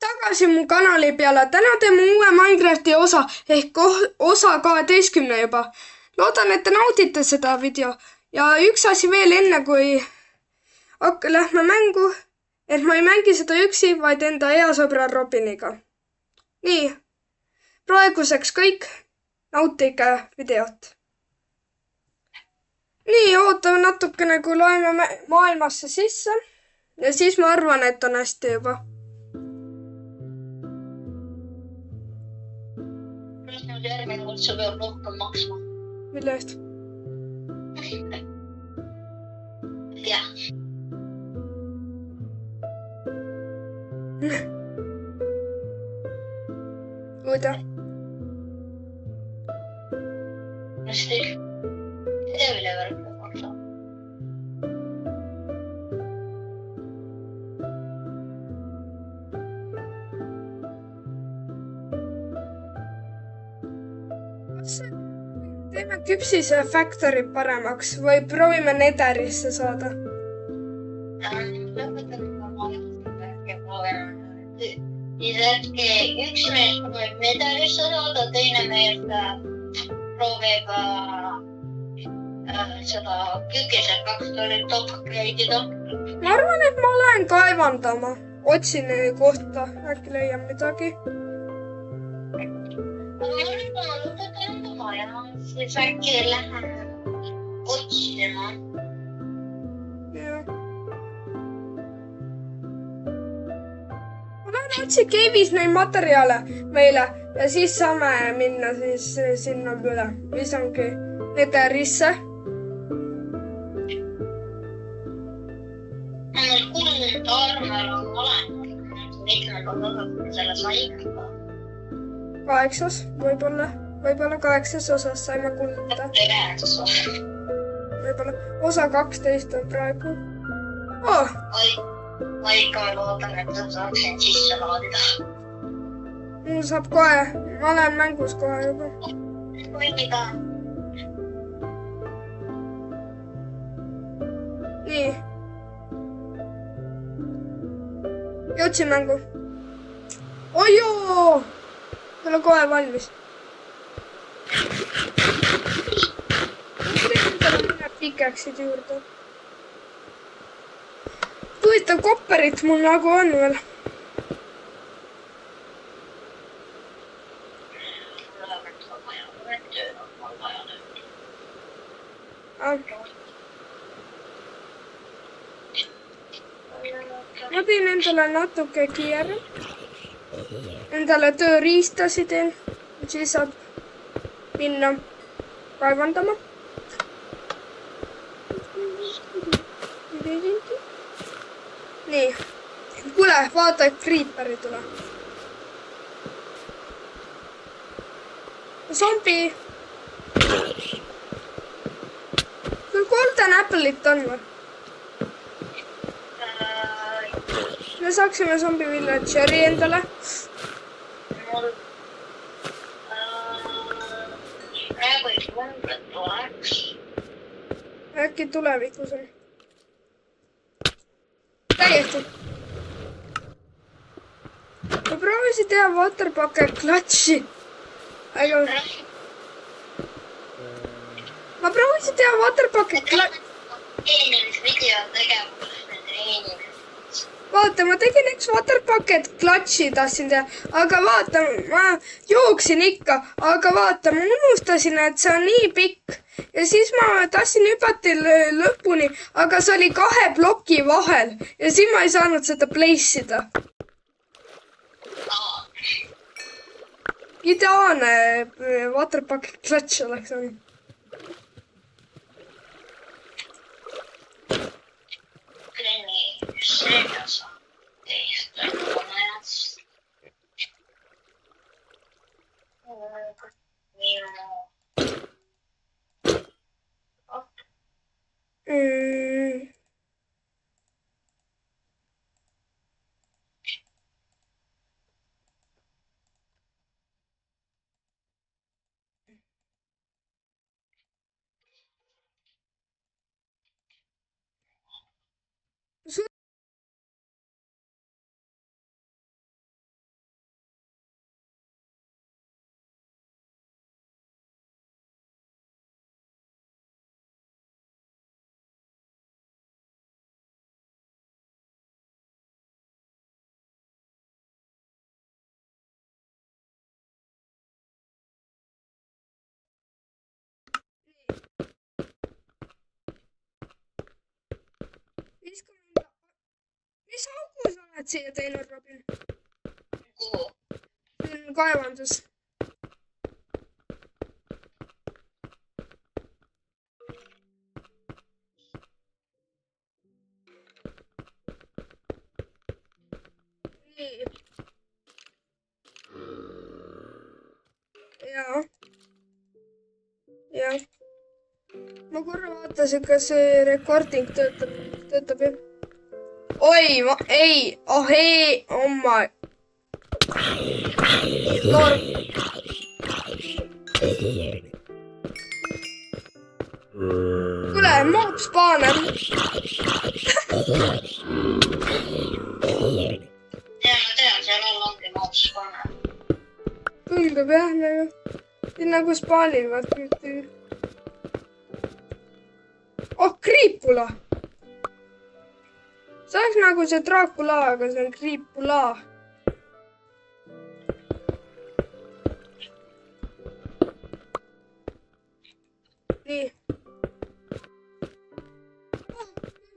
tagasi mu kanali peale. Täna teeme uue Minecrafti osa ehk osa 12 juba. Loodan, et te naudite seda video. Ja üks asi veel enne, kui lähme mängu, et ma ei mängi seda üksi, vaid enda hea sõbra Robiniga. Nii, praeguseks kõik. Nautige videot. Nii, ootame natukene, kui loeme maailmasse sisse. Ja siis ma arvan, et on hästi juba. Nüüd järgmine kord sa peab rohkem maksma. Mille eest? Jah. Kuida? Hästi. Tea, mille võrk peab maksma. Teeme küpsise factory paremaks või proovime Netherisse saada. Siis äkki üks mees proovib Netherisse saada, teine mees proovib seda küpsise factory't upgrade'ida. Ma arvan, et ma lähen kaevandama. Otsin kohta, äkki leian midagi. Ja siis äkki lähen otsima. Jah. Ma lähen otsi cave'is neid materjale meile ja siis saame minna siis sinna üle, mis ongi Netherisse. Meil kuld armel on olemas. Mitmekord osas selle saime. 8, võib-olla 8 osas saime kulda. Võib-olla osa 12 on praegu. Oh! Ma ikka loodan, et sa saaksin sisse laadida. Mul saab kohe, ma olen mängus kohe juba. Või mida? Nii. Jõudsin mängu. Ojoo! Meil on kohe valmis. Pikeksid juurde. Huvitav kopperit mul nagu on veel. Ma teen endale natuke kiire. Endale tööriistasi teen. Siis saab minna kaevandama. Nii. Kuule, vaata, et Creeperi tule. Zombi. Sul golden apple'it on või? Me saaksime zombi villageri endale. Mul praegu ei tundnud tuleks. Äkki tulevikus on. Täiesti. Ma proovisin teha waterbucket clutchi. Aga... Ma proovisin teha waterbucket clutchi. Treenimisvideo tegema. Vaata, ma tegin üks waterbucket clutchi tahtsin teha. Aga vaata, ma jooksin ikka. Aga vaata, ma unustasin, et see on nii pikk. Ja siis ma tahtsin hüpata lõpuni, aga see oli 2 ploki vahel. Ja siis ma ei saanud seda place'ida. Ideaalne waterbucket clutch oleks on. Segas teistä koneesta. mis augu sa oled siia teinud, Robin? kuhu? See on kaevandus. nii. jaa. jah. ma korra vaatasin, kas see recording töötab jah. oi, ei, oh ei, oh my. Lord. kuule, mob spaaner. Jaa, ma tean, seal all ongi maatsuspane. tundub jah, nagu spaanivad. oh, Kriipula. see oleks nagu see Dracula, aga see on Kriipula. nii.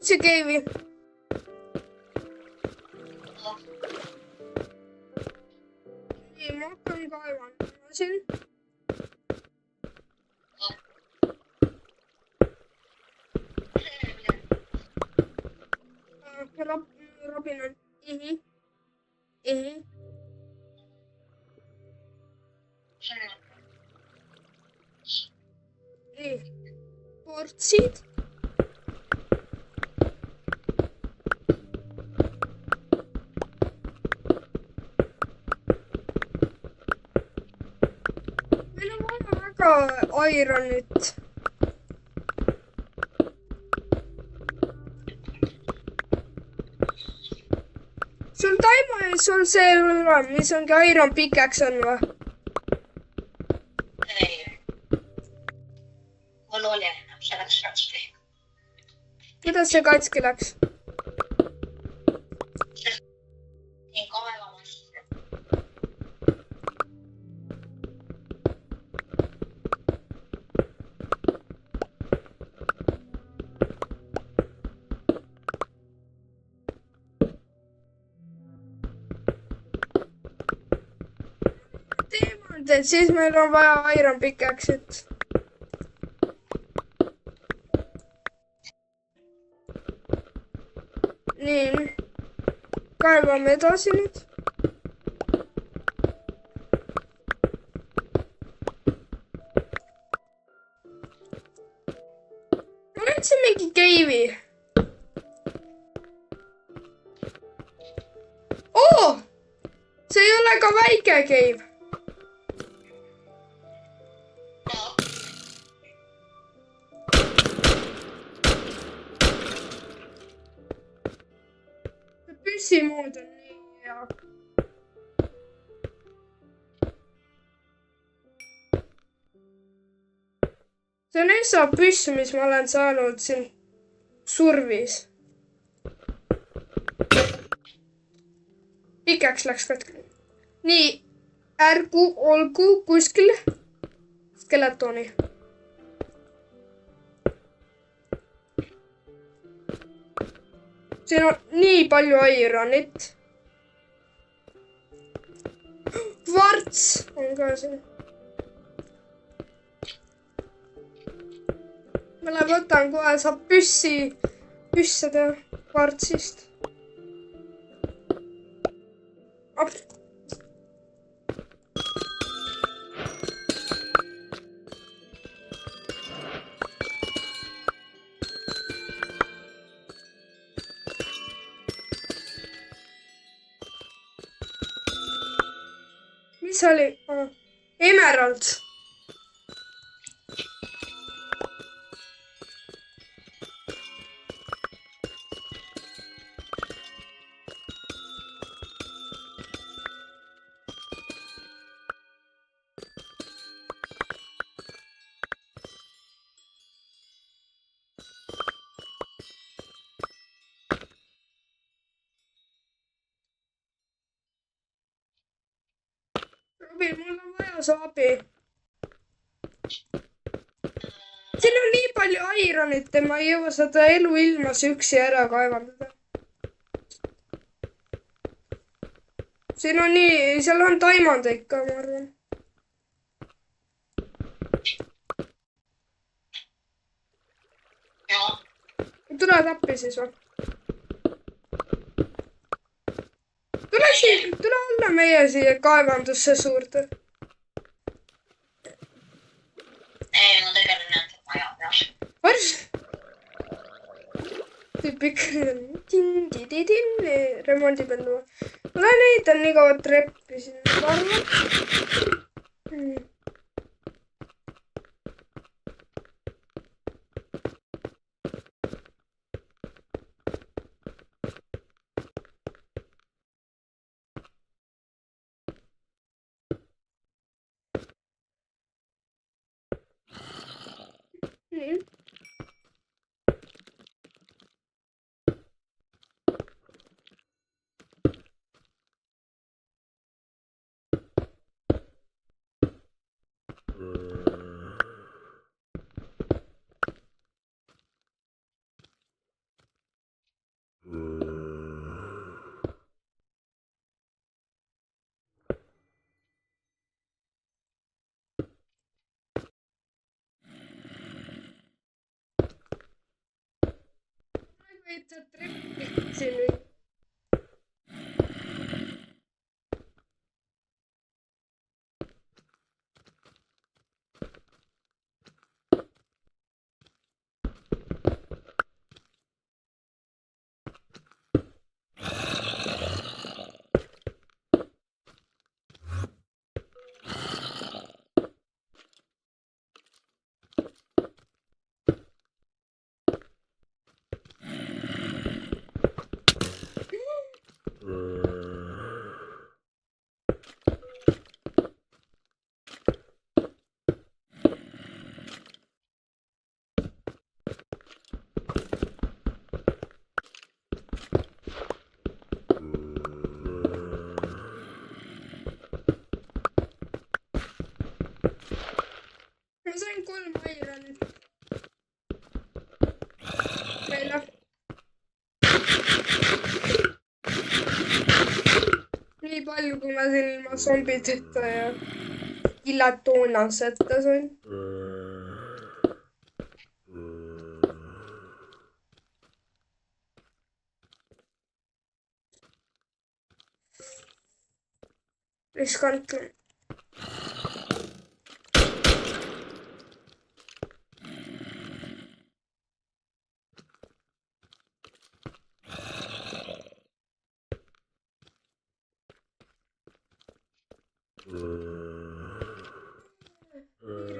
see keivi. nii, ma hakkan kaevandama siin. Robin on. nii, portsid. meil on vaja väga ironit. sul taima ees on see, mis ongi iron pickaxe on või? ei. mul oli enam, see läks katki. kuidas see katki läks? nii kaevamas. et siis meil on vaja iron pickaxe'it. nii, kaevame edasi nüüd. ma leidsin mingi keivi. oo, see ei ole ka väike keiv. püssimood on nii hea. see on esa püss, mis ma olen saanud siin survis. pikaks läks katki. nii, ärgu olgu kuskil skeletoni. siin on nii palju ironit. kvarts on ka siin. ma võtan kohe, saab püsse teha kvartsist. mis oli Emerald. Robin, mul on vaja su abi. siin on nii palju ironit, et ma ei jõua seda eluilmas üksi ära kaevandada. siin on nii, seal on taimandeid ka, ma arvan. Tule appi siis või? Tule alla meie siia kaevandusse suurde. Ei, ma tegelen nende maja peas. Vars? Tüüpik. Remondib enda. Tule näitan nii kaua treppi sinna varma. Nii. Võid sa treppi siin või? Ma sain 3 ironit. Meile. Nii palju, kui ma siin ilma zombideta ja ilatoonaseta sain. Riskantne.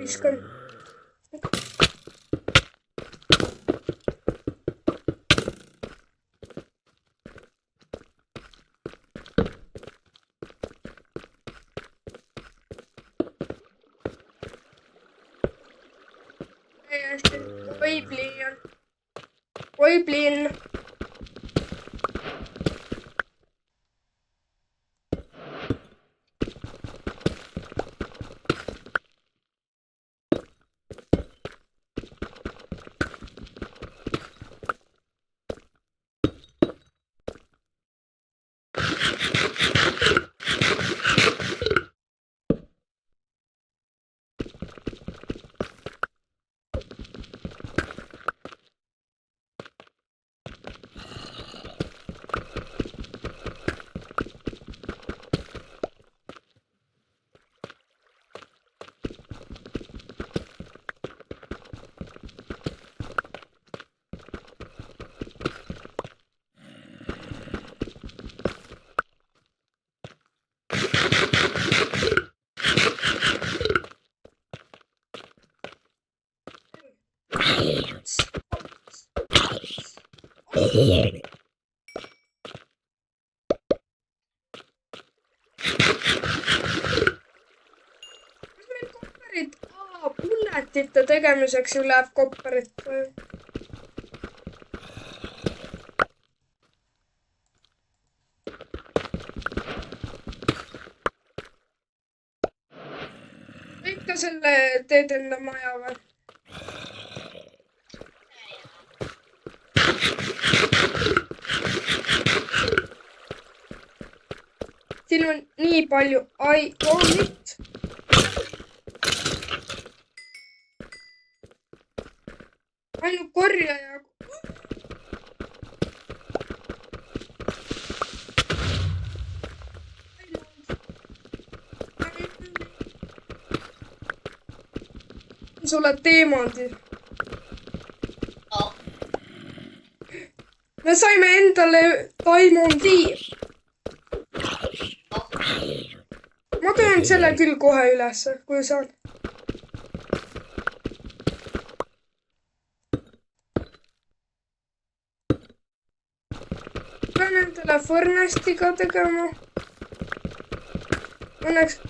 Riskantne. Oi, blin. Oi, blin. Bulletite tegemiseks ju läheb kopperit või? Ikka selle teed enda maja või? siin on nii palju ainult. ainult korjaja. sulle teemandi. No. me saime endale diamandi. ma teen selle küll kohe ülesse, kui saan. pean endale furnastiga tegema. Õnneks.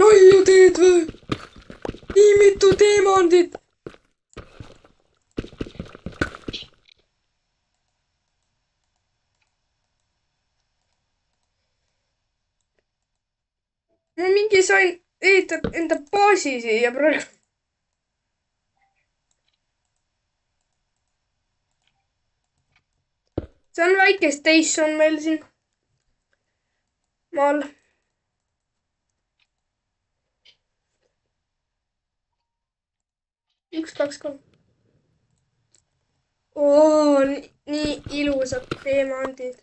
nalja teed või? nii mitu diamandit. ma mingi sain ehitada enda baasi siia praegu. see on väike station meil siin maal. üks, kaks, kolm. oo, nii ilusad diamandid.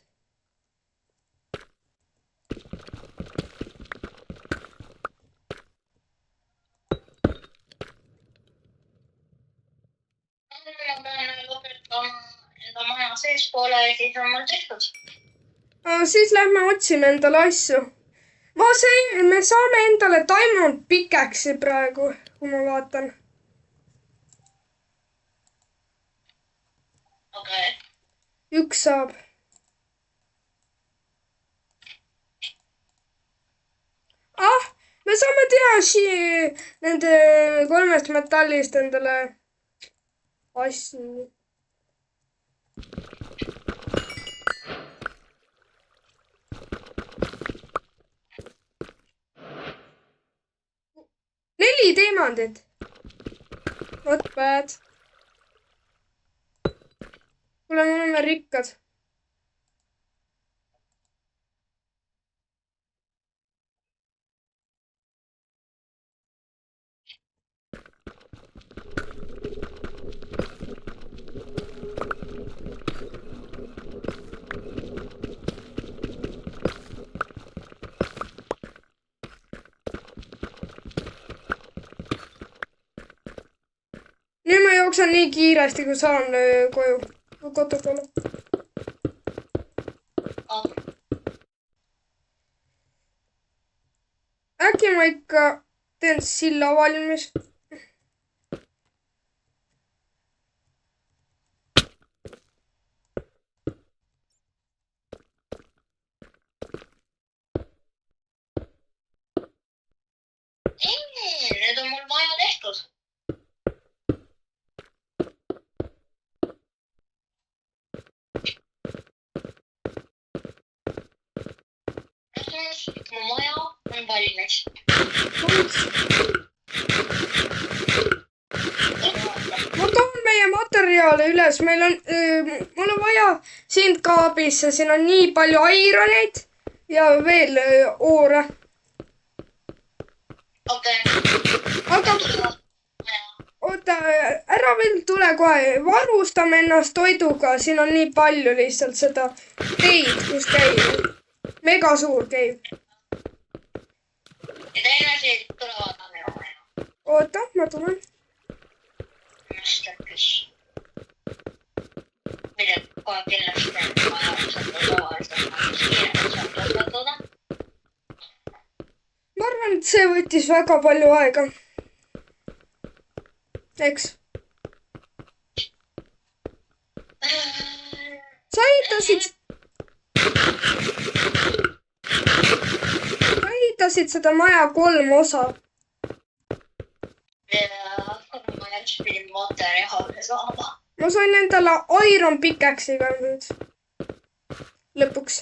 ma pean lõpetama enda maja seespoole ja siis on mul tehtud. siis lähme otsime endale asju. me saame endale diamond pickaxe'i praegu, kui ma vaatan. okei. üks saab. me saame teha nende kolmest metallist endale asju. neli diamandit. Not bad. kuule, me oleme rikkad. nüüd ma jooksen nii kiiresti, kui saan koju. kodu poole. äkki ma ikka teen silla valmis. Nüüd on mul maja tehtud. mu maja on valmis. ma toon meie materjale üles, meil on, mul on vaja sind kaabisse, siin on nii palju ironeid ja veel oore. okei. aga oota, ära veel tule kohe, varustame ennast toiduga, siin on nii palju lihtsalt seda teid, kus käib. mega suur käib. ja teine asi, tule vaata minu maja. oota, ma tulen. Masterpiece. mida kohe kindlasti teen, ma jaotan tavaliselt kiirelt saab lõpetada. ma arvan, et see võttis väga palju aega. eks? sa ehitasid seda maja 3 osa. ja ma just pidin materjale saama. ma sain endale iron pickaxe'iga nüüd. lõpuks.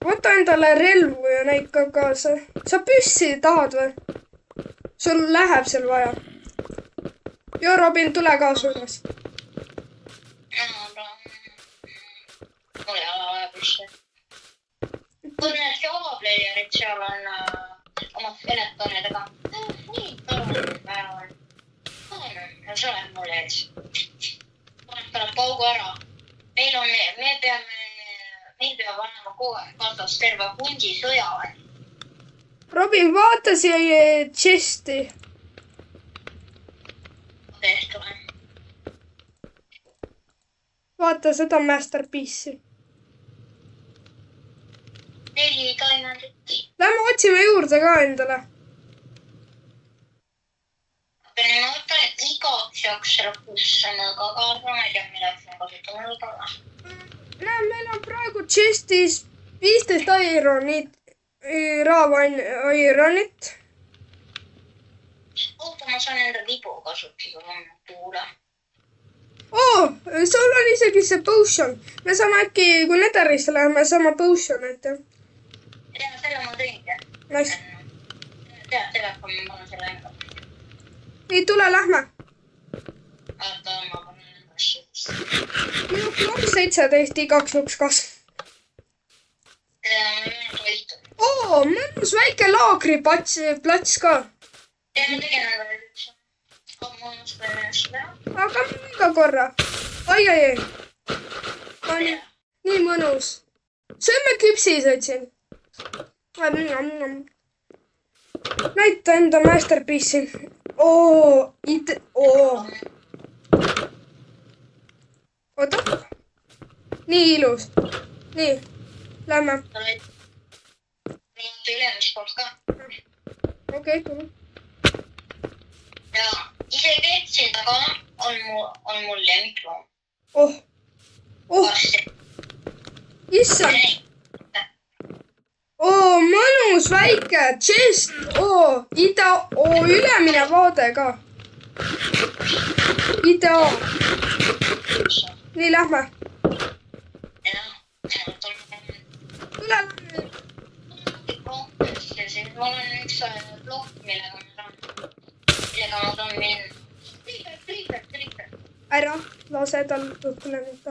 võta endale relvu ja neid ka kaasa. sa püssi tahad või? sul läheb seal vaja. joo, Robin, tule kaasa üles. mul ei ole vaja kui need Java playerid seal on omad skeletonidega. Nii tormanud päeval. See oleb mul ees. Paneb talle paugu ära. Meil peab olema kogu aeg kaasas terve hundi sõjaväe. Robin, vaata siia chesti. Täiesti olen. Vaata seda masterpiece'i. 4 taimendit. Lähme otsime juurde ka endale. Ma võtan igaks jaoks selle kussõnaga kaasa, ma ei tea, milleks ma kasutan võib-olla. Näe, meil on praegu chestis 15 ironit. Oota, ma saan enda libu kasutada, kui ma kuulen. Sul on isegi see potion. Me saame äkki, kui Netherisse läheme, saame potionit. Ja, selle ma tõingi. Nice. Telefon, ma panen selle enda. Nii, tule, lähme. Oota, ma panen enda asju. Minu klokk 17 igaks juks kas. Mõnus väike laagriplats ka. Ja, ma tegin enda üks. Ma unustan ennast teha. Aga iga korra. Ai. Nii mõnus. Sööme küpsised siin. Näita enda masterpiece'i. Oota. Nii ilus. Nii. Lähme. Nüüd ülemist poolt ka. Okei, tule. Ja isegi siin taga on mul lemmikloom. Issand. Mõnus väike chest. Ülemine vaade ka. Idea. Nii, lähme. Tule. Mul on üks plokk, millega ma saan minna. Kriiper. Ära, lase tal õhkule nüüd.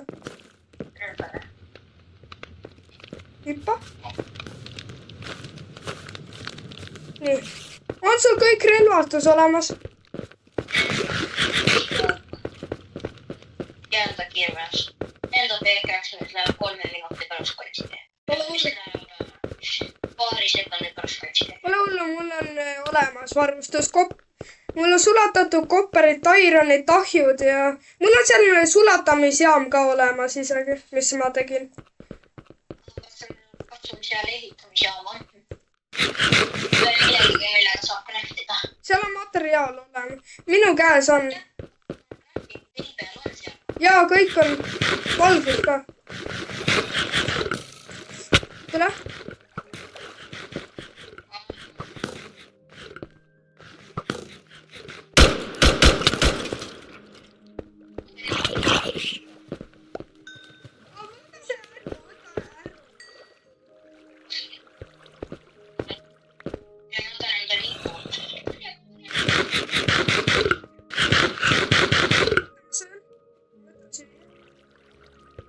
Hüppa. Nii. On sul kõik relvastus olemas? Jääda kirves. Enda teekaks nüüd läheb 3 minuti pärast kaitsi. Paari sekundi pärast kaitsi. Pole hullu, mul on olemas varustuskopp. Mul on sulatatud kopperid, ironid, ahjud ja mul on selline sulatamisjaam ka olemas isegi, mis ma tegin. Katsun seal ehitamisjaama. Midagi, millega saab craftida. Seal on materjal olemas. Minu käes on. Jaa, kõik on valgus ka. Tule.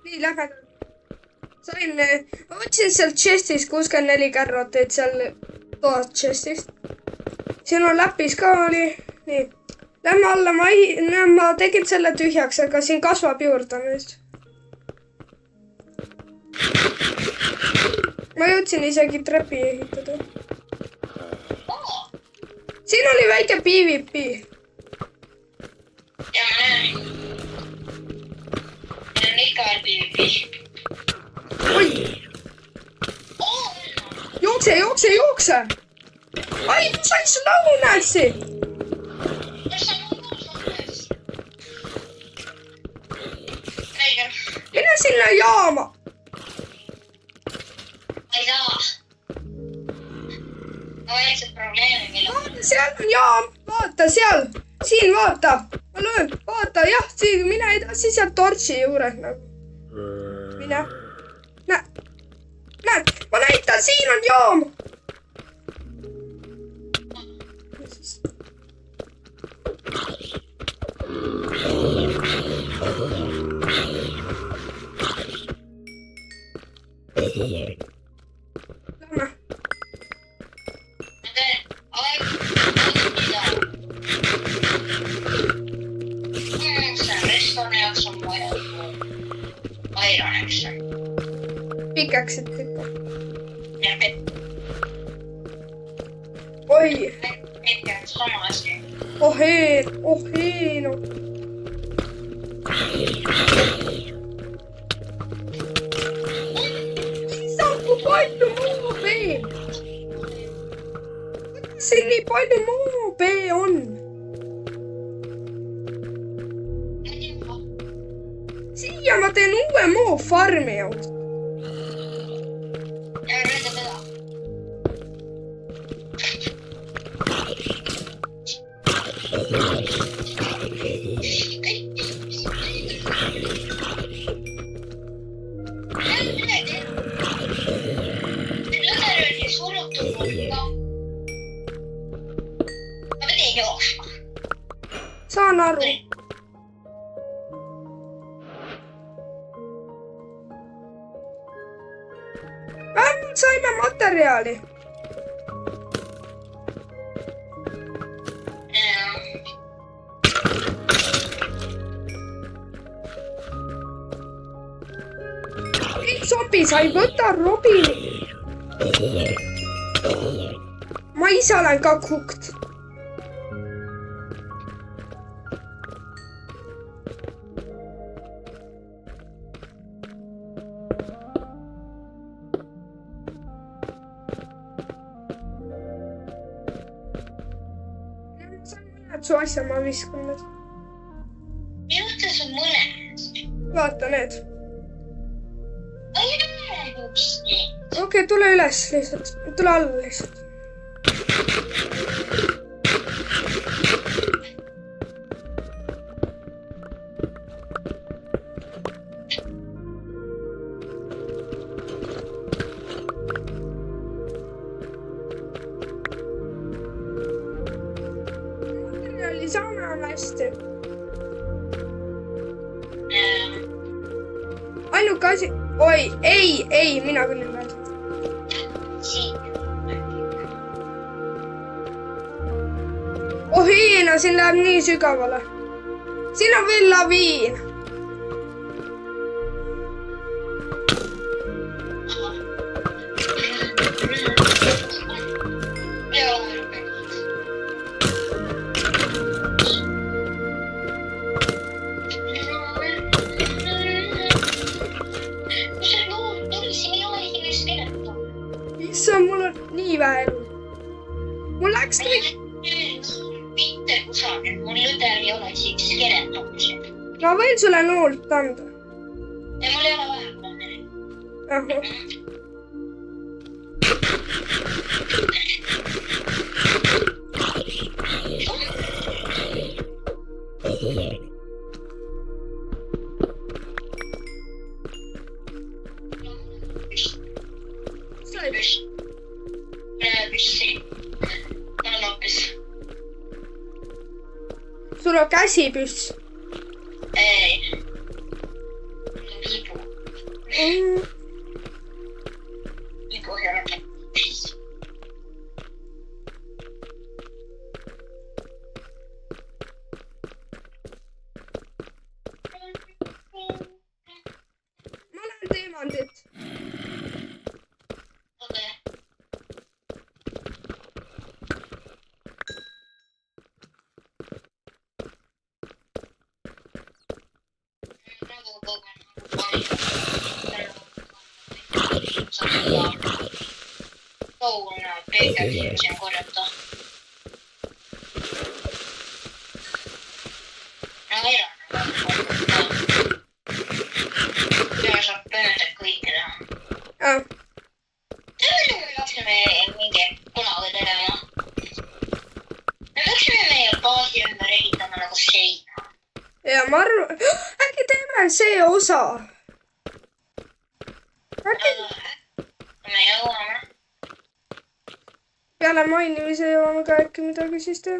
Nii, lähme. Otsin sealt chestist 64 kärroteid seal toast chestist. Siin on läpis ka oli. Nii. Lähme alla, ma tegin selle tühjaks, aga siin kasvab juurde nüüd. Ma jõudsin isegi trepi ehitada. Siin oli väike PvP. Ja ma näen. Meil on ikka veel PvP. Oi! Jookse! Ai, ma sain su lõunassi! Mine sinna jaama! Ma ei saa. Ma väiksed probleemi, mille... Vaata, seal on jaam! Vaata, seal! Siin, vaata! Ma löön! Vaata, jah, siin, mine edasi sealt tortsi juures nagu. Mine. Näed, ma näitan, siin on jaam! Lähme. See restorani jaoks on vaja airon, eks. Pikeksid ikka. Ja Oi, Pekke on sama asi. ohee, no. Issand, kui palju moobe! Kuidas siin nii palju moobe on? Siia ma teen uue moofarmi jaoks. Ja rõõda teda. Lõder oli surutud hulka. Ma pidin jooksma. Saan aru. Vähemalt saime materjali. Ei sobi, sa ei võta Robini. Ma ise olen ka cooked. Su asja ma viskan nüüd. Juhtus on mõned. Vaata need. Õigus nii. Okei, tule üles lihtsalt. Tule alla lihtsalt. Saame on hästi. Ainuke asi... Oi, ei, mina kõnnin veel. Ohiina, siin läheb nii sügavale. Siin on veel laviin. Issand, mul on nii vähe elu. Mul läks kõik. Mitte kusagil. Mul lõder ei ole isegi skeletopsi. Ma võin sulle noolt anda. Ja mul ei ole vaja. Ahah. Sul on käsipüss. Ei. Viibu. Viibu ei ole käsipüss. Ma lähen teemandit. Kouluna pyykäksiä sen korjata. Kyllä saa pöydä kaikki tähän. Läksime me mingi punavõid tegema. Läksime meie baasi ümber ehitama nagu seina. Ja ma arvan, äkki teeme see osa. Me jõuame. Peale mainimise jõuame ka äkki midagi siis teha.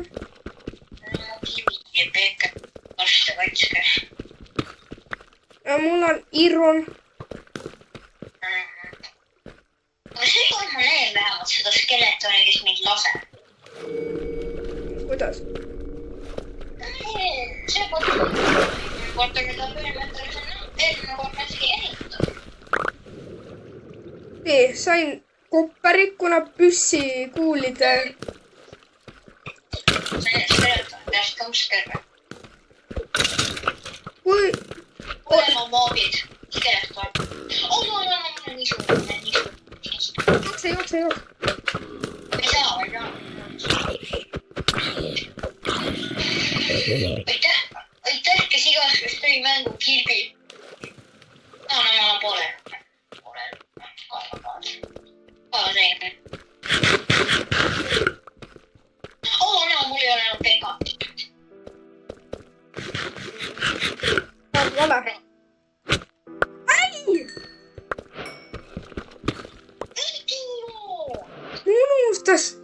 Kivid ja peekad varsti kaitske. Ja mul on iron. näevad seda skeletoni, kes mind laseb. kuidas? See korter, mida põhimõtteliselt eelmine kord ma isegi ehitan. nii, sain kopperit, kuna püssikuulide... See skeleton, täiesti tõmps terve. kui... Olema moobid, skeleton. Nii suur. jookse. Ei saa. Aitäh, kes igasugust tõi mängu kilbi. Ma olen poole. Kaeva teine. Mul ei ole enam pekat. Vale. Ai! Unustas.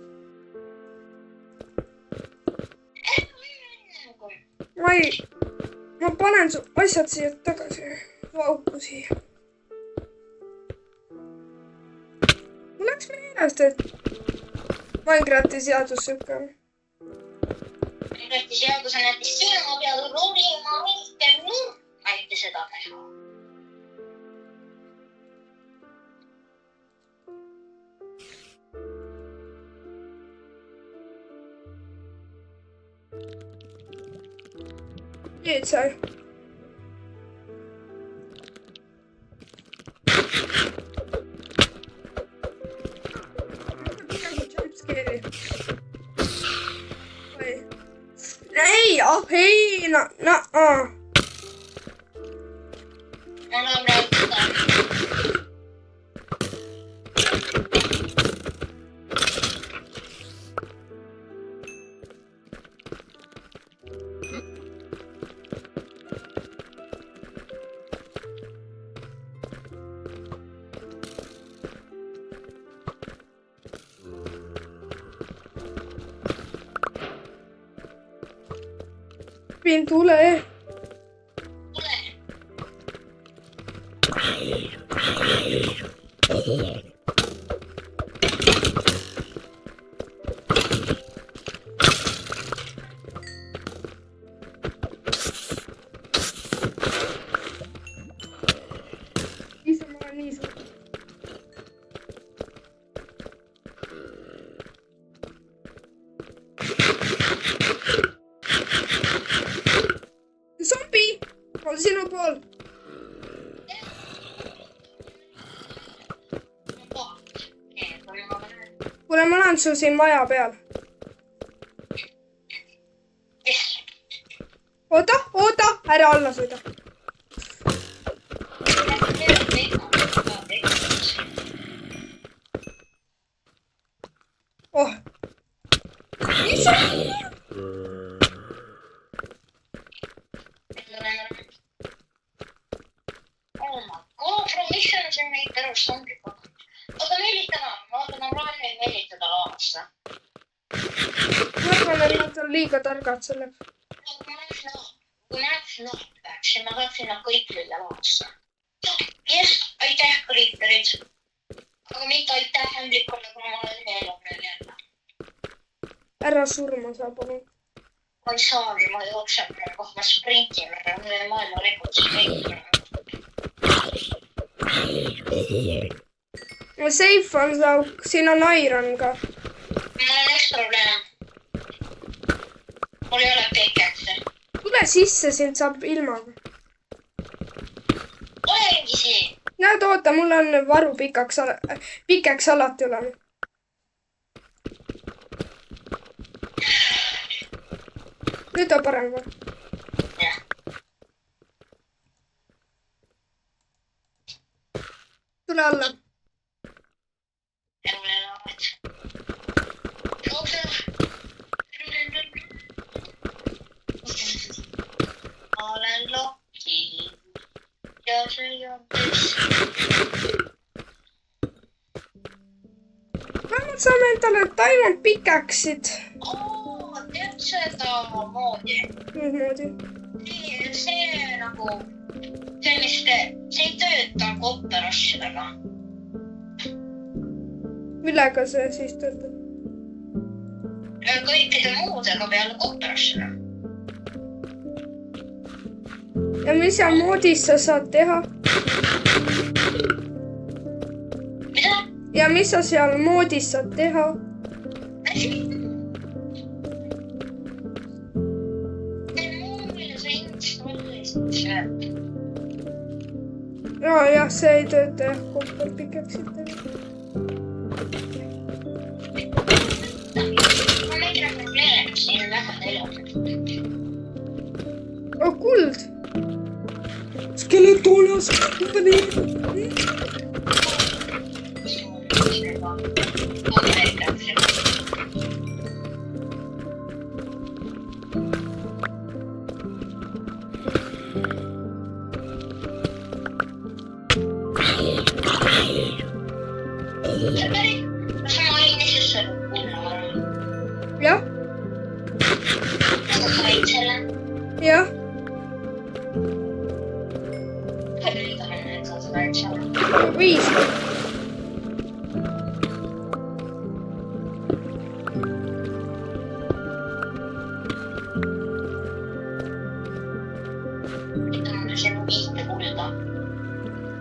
Ma panen su asjad siia tagasi. Vauku siia. Mul läks meelest, et Minecrafti seadus siuke. Minecrafti seadus on näiteks sina peal roolima mitte nüüd. Aite seda teha. Nüüd sai. Ei, no. Anna praegu seda. Tule. Zombi! On sinu pool. Kuule, ma olen sul siin maja peal. Oota, ära alla sõida. Oh. Mis on see meid tervist zombid pakkunud? Oota, ma plaanime meelitada laavasse. Ma arvan, et nad on liiga targad selleks. Kui ma läheks nahkaks, siis ma saaksin nad kõik lüüa laavasse. Aitäh, kriiterid. Aga mitte aitäh Hendrikule, kuna ma olen meelel jälle. Ära surma saa, palun. Ma ei saagi, ma jooksen kohe, ma sprintin, mul on maailma rekord sprintin. No safe on sauk, siin on iron ka. Mul on üks probleem. Mul ei ole pekekse. Tule sisse, sind saab ilmaga. Olengi siin. Näed, oota, mul on varu pikeks alati olema. Nüüd on parem või? Jah. Tule alla. Elule elavad. Jookse. Ma olen Loki. Ja see on Vähemalt saame endale diamond pikeksid. Tead seda moodi? Mismoodi? See nagu selliste, see ei tööta kopperasjadega. millega see siis töötab? Kõikide muudega peale kooperasse. Ja mis seal moodis sa saad teha? Mida? Ja mis sa seal moodis saad teha? Jah, see ei tööta jah, koopel pikaks ette. Oh, kuld! Skeletonas! Jah. Jah. Viis.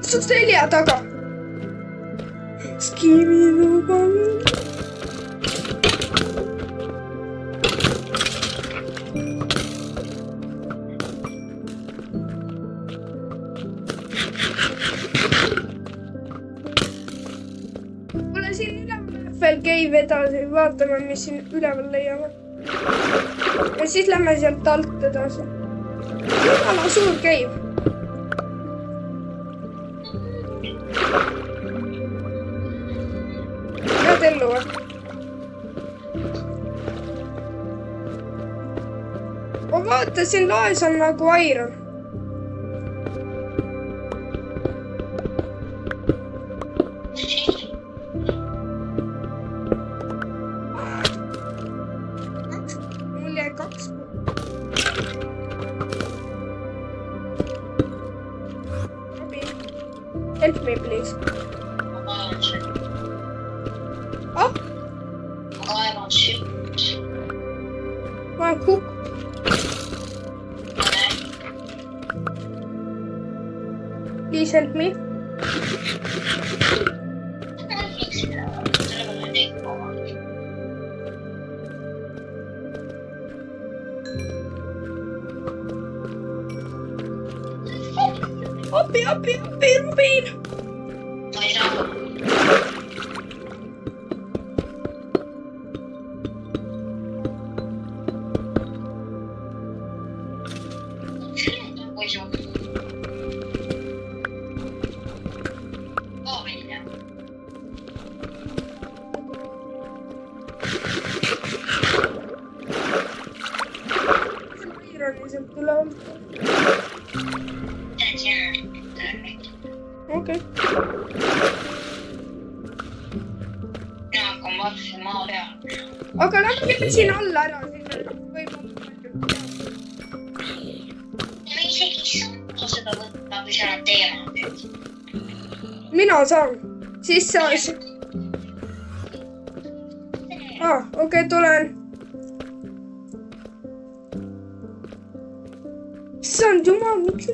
Su selja taga. Skiminuga. Kuule, siin üleval veel käib edasi. Vaatame, mis siin üleval leiame. Ja siis lähme sealt alt edasi. Jumala suur käib. Jääd ellu või? Ma vaata, siin laes on nagu iron. Mul jäi 2. Abi. Help me, please. Oh? Ma olen kukk. Please help me. Appi, Rubin! Ma ei saa. Ironiselt tulevad. Okei. Mina hakkan vaatama maa peal. Aga lähme siin alla ära. Ma isegi ei saa seda võtta, kui sa oled teema teed. Mina saan. Siis sa... Okei, tulen. Issand jumal, miks...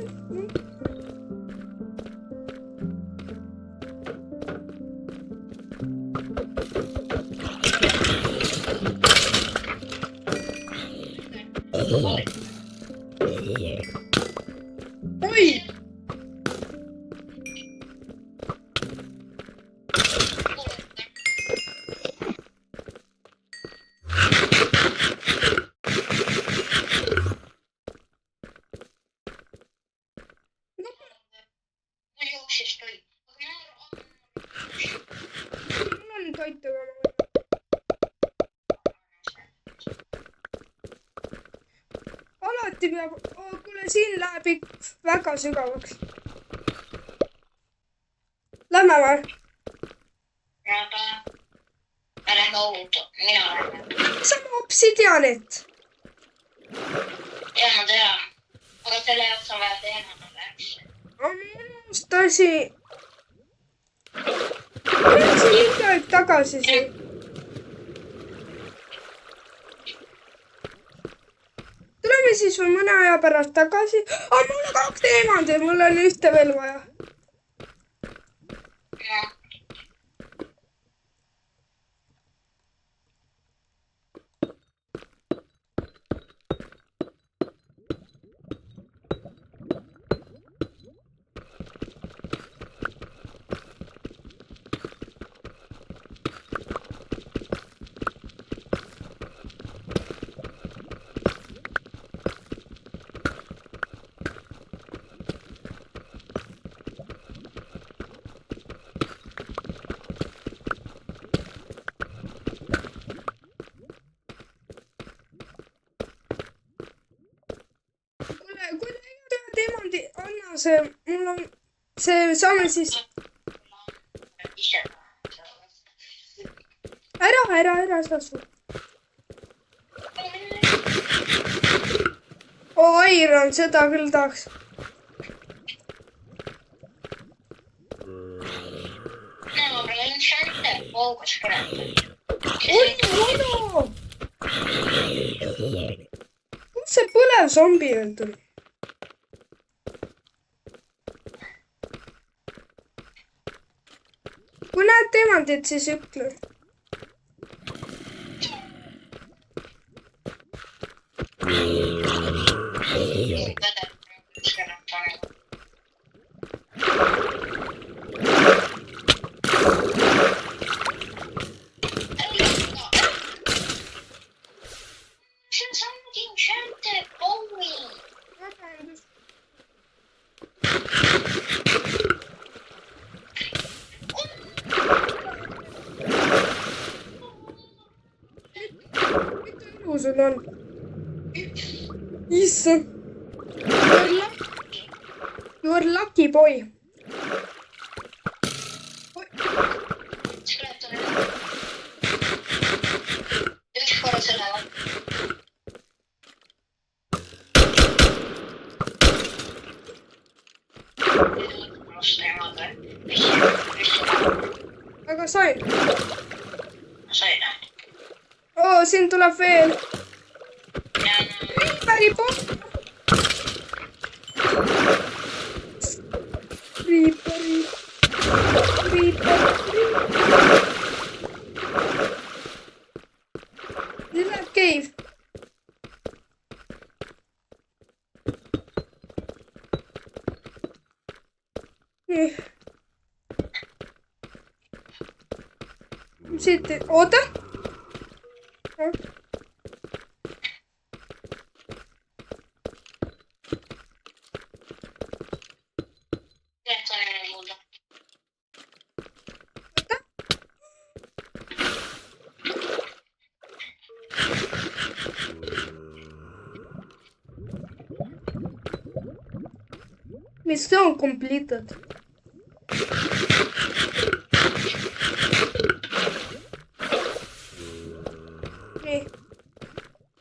Oi! Mul on toitu ka. Alati peab... Kuule, siin läheb väga sügavaks. Lähme või? Aga ära kaudu, mina lähen. Sama obsidianit. Ja ma tean. Aga selle jaoks on vaja teema läks. Unustasi. Mul on siin ikka, et tagasi siin. Tuleme siis või mõne aja pärast tagasi. Mul on 2 teemant ja mul on 1 veel vaja. Kui te ei ole teemandi, anna see, mul on see, saame siis. Ära sasu. Iron, seda küll tahaks. Kus see põlev zombi veel tuli? Kui näed teemandit, siis ütle. Sul on. Issand. You are lucky boy. Üks korra selle on. Aga sain. Sain. Siin tuleb veel. Creeper. Nüüd läheb cave. Siit, oota. Mission completed. Nii.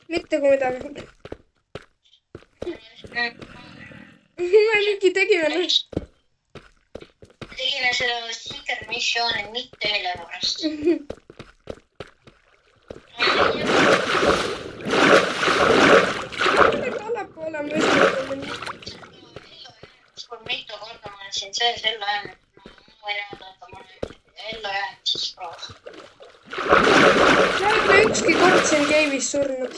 Mitte kui midagi. Me mingi tegime. Tegime selle secret missiooni mitte mille pärast. Allapoole mõistlik. Kui mitu korda ma olen siin sees ellu jäänud, ma võin öelda, et ma olen ellu jäänud siis proov. Ma ei ole ükski kord siin cave'is surnud.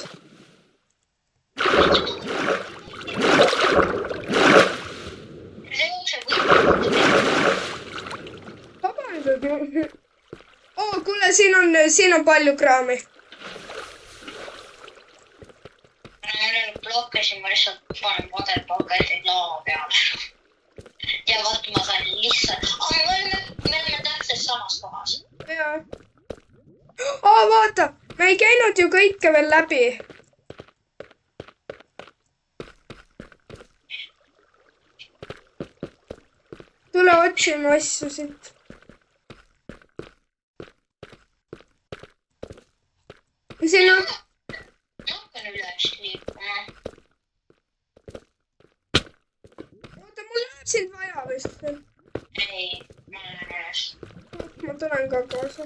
See jookseb võitlust. Vabandust. Kuule, siin on palju kraami. Blokkasin, ma lihtsalt panen padelpakkeid laava peale. Ja vaata, ma sain lihtsalt... me oleme täpselt samas kohas. Jaa. Vaata, me ei käinud ju kõike veel läbi. Tule otsime asju siit. Siin on... Hakkan üles liikuma. Oota, mul läheb sind vaja vist veel. Ei, ma olen üles. Ma tulen ka kaasa.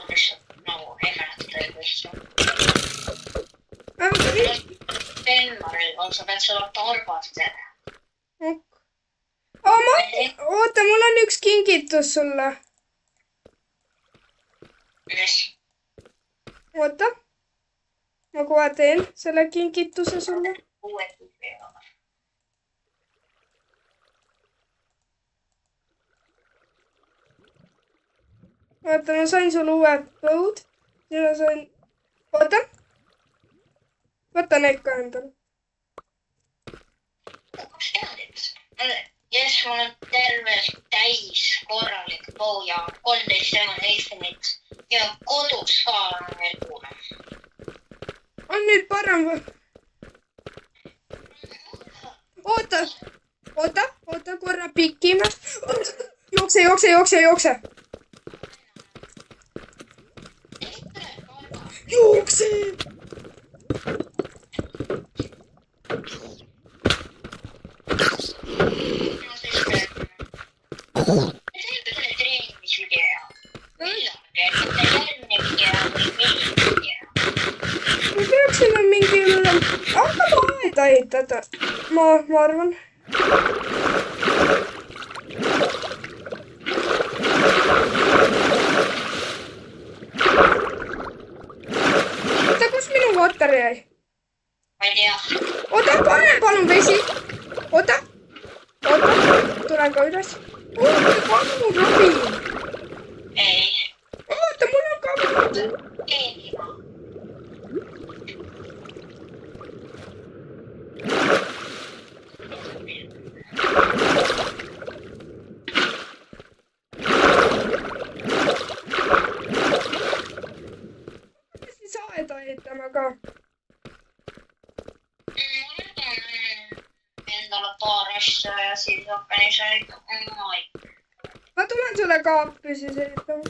lihtsalt nagu ehmatada õigesti. okei. Penmaril on, sa pead seda tarbast teha. Oota, mul on üks kingitus sulle. Mis? Oota. Ma kohe teen selle kingituse sulle. Uuesti peale. Oota, ma sain sulle uue põud. Ja ma sain... Oota. Võta need ka endale. 2 teadit. Jes, mul on terves täis korralik põu ja 13 emaneistenit. Ja kodus ka on veel kuule. On nüüd parem või? Oota, korra pikime. Jookse. Jookse! Me peaksime mingi hakkama aeda ehitada. Ma arvan. Oota, kus minu water jäi? Ma ei tea. Oota, pane palun vesi. Oota. Tulen ka üles. Oota, palun, Robin. Ei. Oota, mul on ka water. Keegima. Siis aeda ehitame ka. Ma võtan endale paar asja ja siis hakkan ise ehitama. Ma tulen sulle ka appi siis ehitama.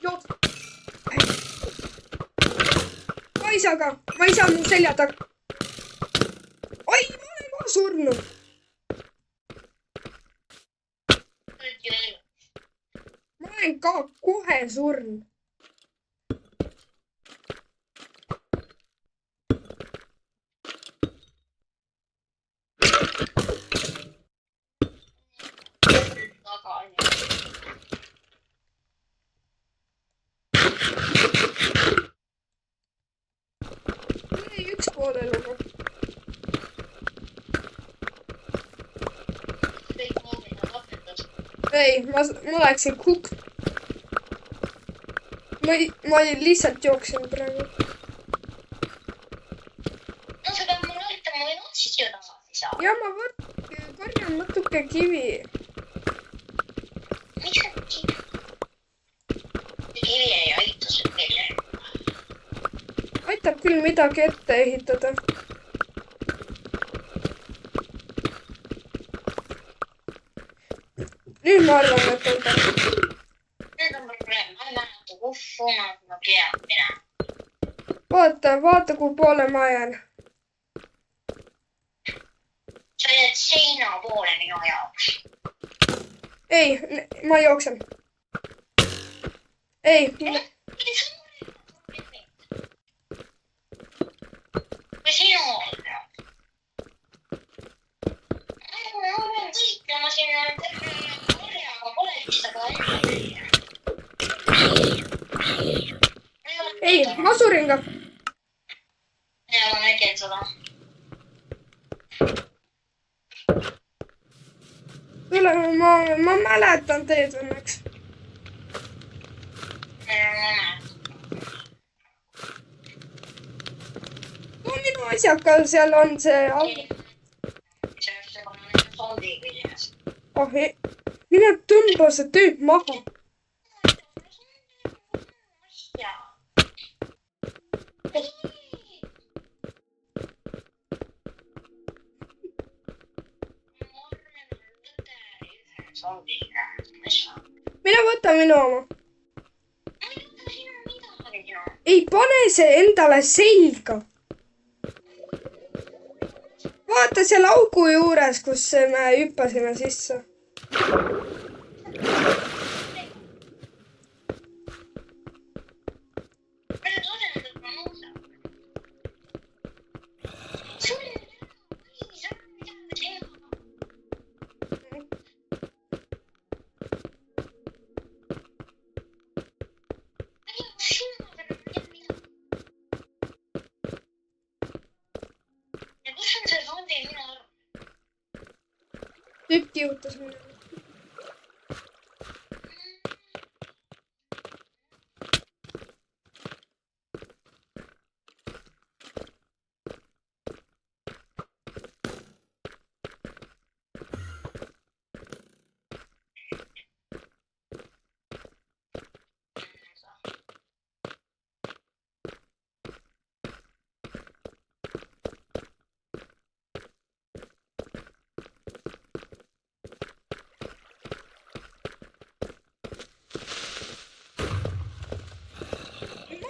Jook. Ma ei saa mu selja taga. Oi, ma olen ka surnud. Ma olen ka kohe surnud. Tuli üks pooleli. Ei, ma läksin kukk. Ma lihtsalt jooksin praegu. No sa pead mulle ütlema, ma võin otsist ju tagasi saada. Ja ma korjan natuke kivi. Miks sa kivi? Kivi ei aita sul meile. Aitab küll midagi ette ehitada. Nüüd ma arvan, et on ta. Need on probleem. Ma ei mäleta, kus suunas ma pean minema. Vaata, kuhu poole ma jään. Sa jääd seina poole minu jaoks. Ei, ma jooksen. Ei. Või sinu poole. Ma pean võitlema sinna korjaga, pole vist aga enne. Ei, ma surin ka. Ja ma nägin seda. Tule, ma mäletan teed õnneks. Too minu asjad ka, seal on see Oh, mine tõmba see tüüp maha. Mine võta minu oma. Ei pane see endale selga. vaata seal augu juures, kus me hüppasime sisse. Tükk kihutas minna.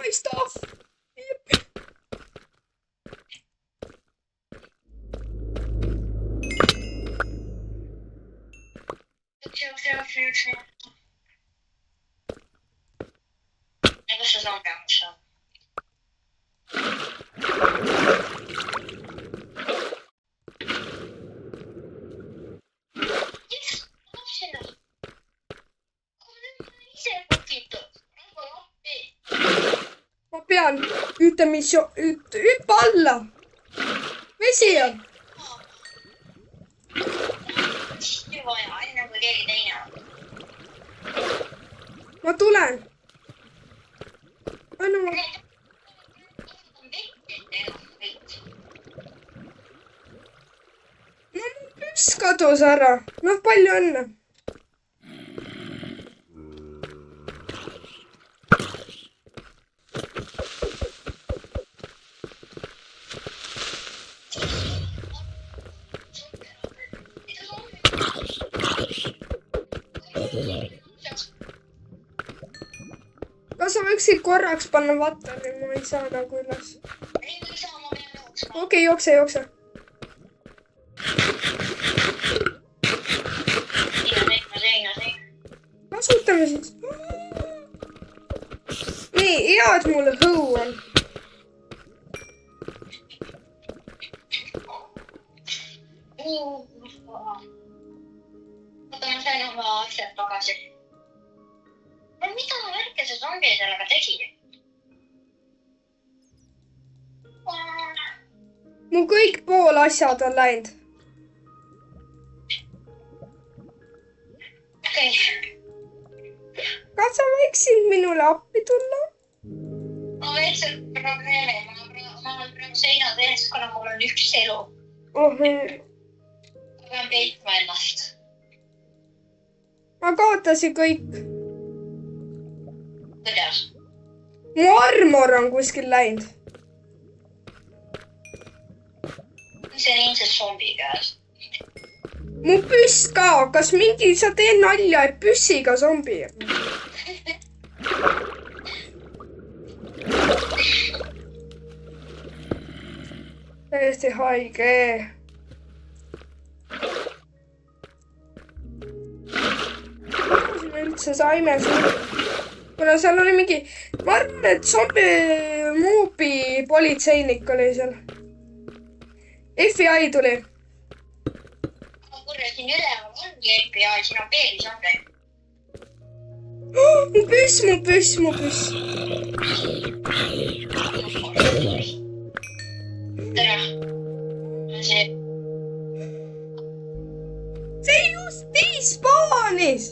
My stuff! Kus see zombi on, mis on? Ma pean ühte hüppa alla. Vesi on. Vaja, enne kui keegi teine on. Ma tulen. Anna ma. No mu püss kadus ära. Noh, palju õnne. Kas sa võiksid korraks panna vatari, ma ei saa nagu üles. Okei, jookse. Kasutame siis. Nii, hea, et mul hõu on. Oota, ma sain oma asjad tagasi. Mida värke see zombi sellega tegi? Mu kõik pool asjad on läinud. Okei. Kas sa võiksid minule appi tulla? Ma veitselt probleemi. Ma olen praegu seinad ees, kuna mul on üks elu. Oh, Ma pean peitma ennast. ma kaotasin kõik. Kuidas? Mu armor on kuskil läinud. See on ilmselt zombi käes. Mu püss ka. Kas mingi, sa teed nalja, et püssiga zombi? Täiesti haige. Me üldse saime siin. Kuna seal oli mingi, ma arvan, et zombi muubi politseinik oli seal. FBI tuli. Kurre, siin üleval ongi FBI, siin on veel zombi. Mu püss. Tere. See just despawnis.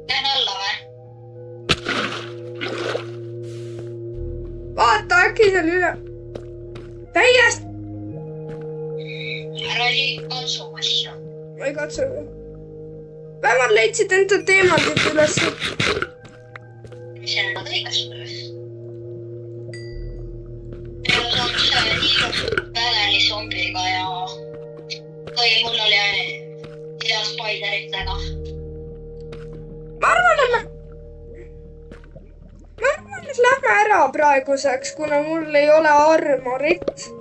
Lähen alla või? Vaata äkki seal üle. Täiesti. Ära oli katsuma asju. Ma ei katsu. Vähemalt leidsid enda teemadid üles. Mis on nad õigest üles? Meil on liiga päevali zombiga ja mul oli hea spideritega. Ma arvan, et lähme ära praeguseks, kuna mul ei ole armorit.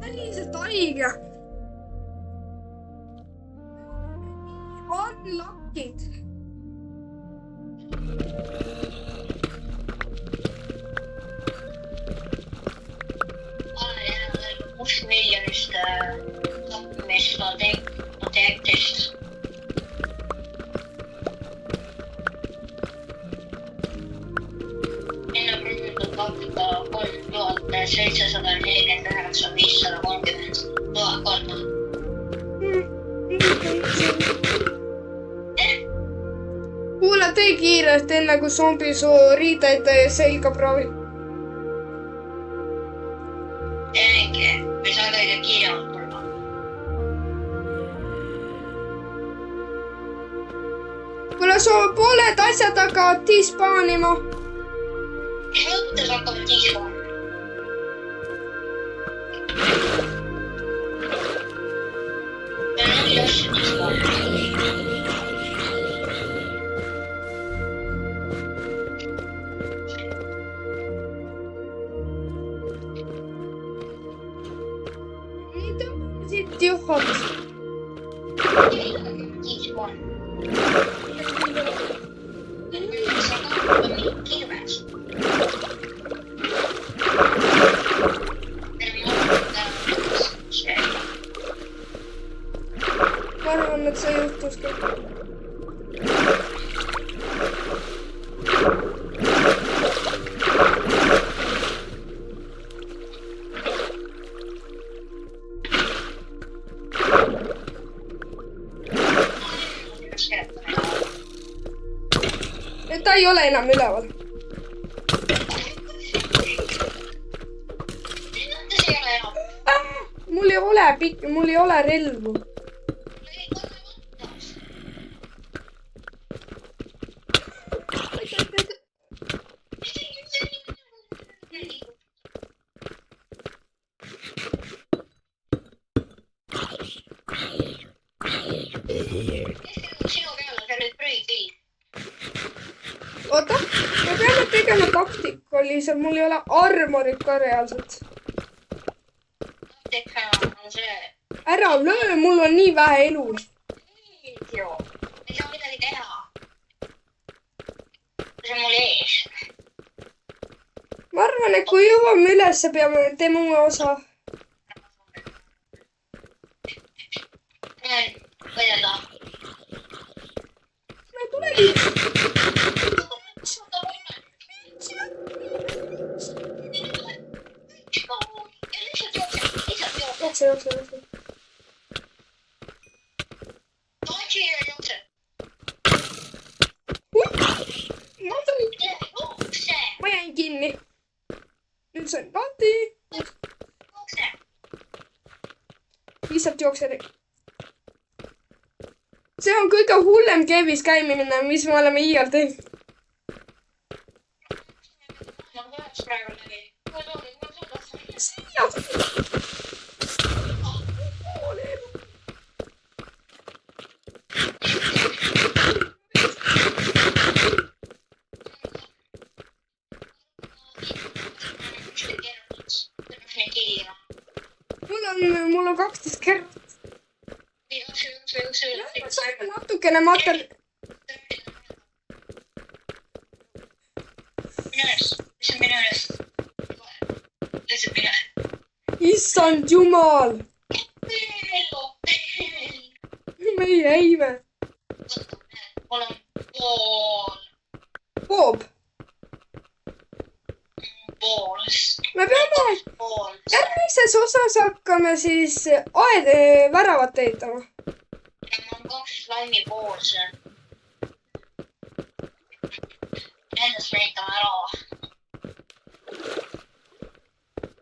Sellised haige. Unlockid. Must miljonist tapmist objektist. Enne prüvitud pakkuda 3749 530 000 korda. Kuule, tee kiirelt, enne kui zombi su riideid selga proovib. Teengi, me saa kõige kiiremalt tulla. Kuule, su pooled asjad hakkavad dispaanima. Mis mõttes hakkavad dispaanima? Ja nii asju dispaanima. Siit juhad. Ma arvan, et see juhtuski. Ta ei ole enam üleval. Mul ei ole relvu. Oota, me peame tegema taktikalise, mul ei ole armorit ka reaalselt. Ära löö, mul on nii vähe elu. Ei saa midagi teha. See on mul ees. Ma arvan, et kui jõuame üles, peame teeme uue osa. Võidelda. Me tulegi. Jookse. Ma jäin kinni. Nüüd sain lahti. Lihtsalt jookse. See on kõige hullem keevis käimine, mis me oleme iial teinud. Mul on 12 kert. Saime natukene mater... Issand jumal! Me jäime. Mul on pool. Poob. Poolest. me peame järgmises osas hakkame siis väravat ehitama. ja mul on 2 slaimipoolse. Nendest me ehitame ära.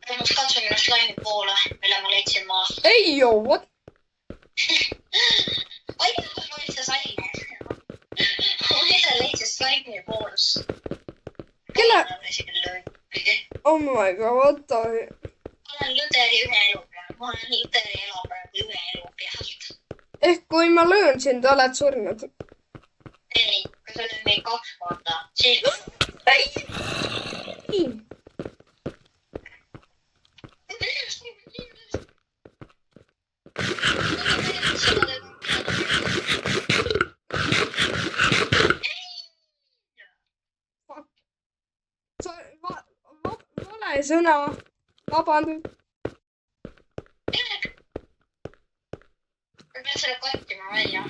Tõenäoliselt katsu minu slaimi poole, mille ma leidsin maast. ei joo, what? Ma ei tea, kas ma üldse sain. Ma ise leidsin slaimi pools. Kelle? Lõõpigi. Oh my god, what the... Ma olen lõderi 1 elu peal. Ma olen lõderi elu praegu 1 elu pealt. ehk kui ma löön sind, oled surnud. Ei, kui sa lööd meid 2 korda, siis... ei! Vale sõna. Vabandust. Ma pean selle kattima välja.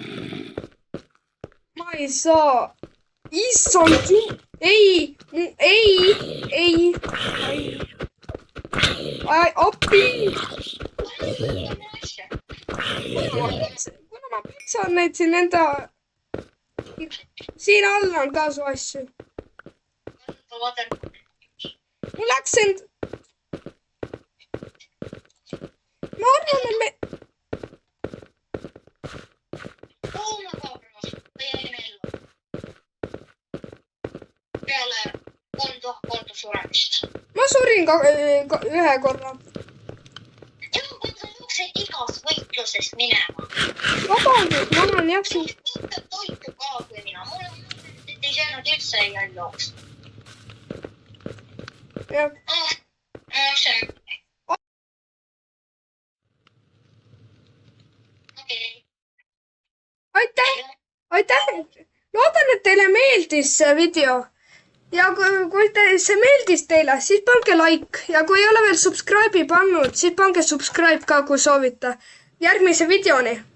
Ma ei saa. Issand juh... ei! Appi! kuna ma pitsan neid siin enda... siin all on ka su asju. Mul läks end... ma arvan, et me... peale 3000 korda suremist. ma surin ühe korra. ja kui sa jooksed igast võitlusest minema. Vabandust, ma olen jaksin... võtad toitu ka kui mina. Mul on mõtet, et ei saanud üldse ei jooks. jah. Ma jooksen. Okei. aitäh! loodan, et teile meeldis see video. Ja kui see meeldis teile, siis pange like. Ja kui ei ole veel subscribe'i pannud, siis pange subscribe ka, kui soovite. Järgmise videoni!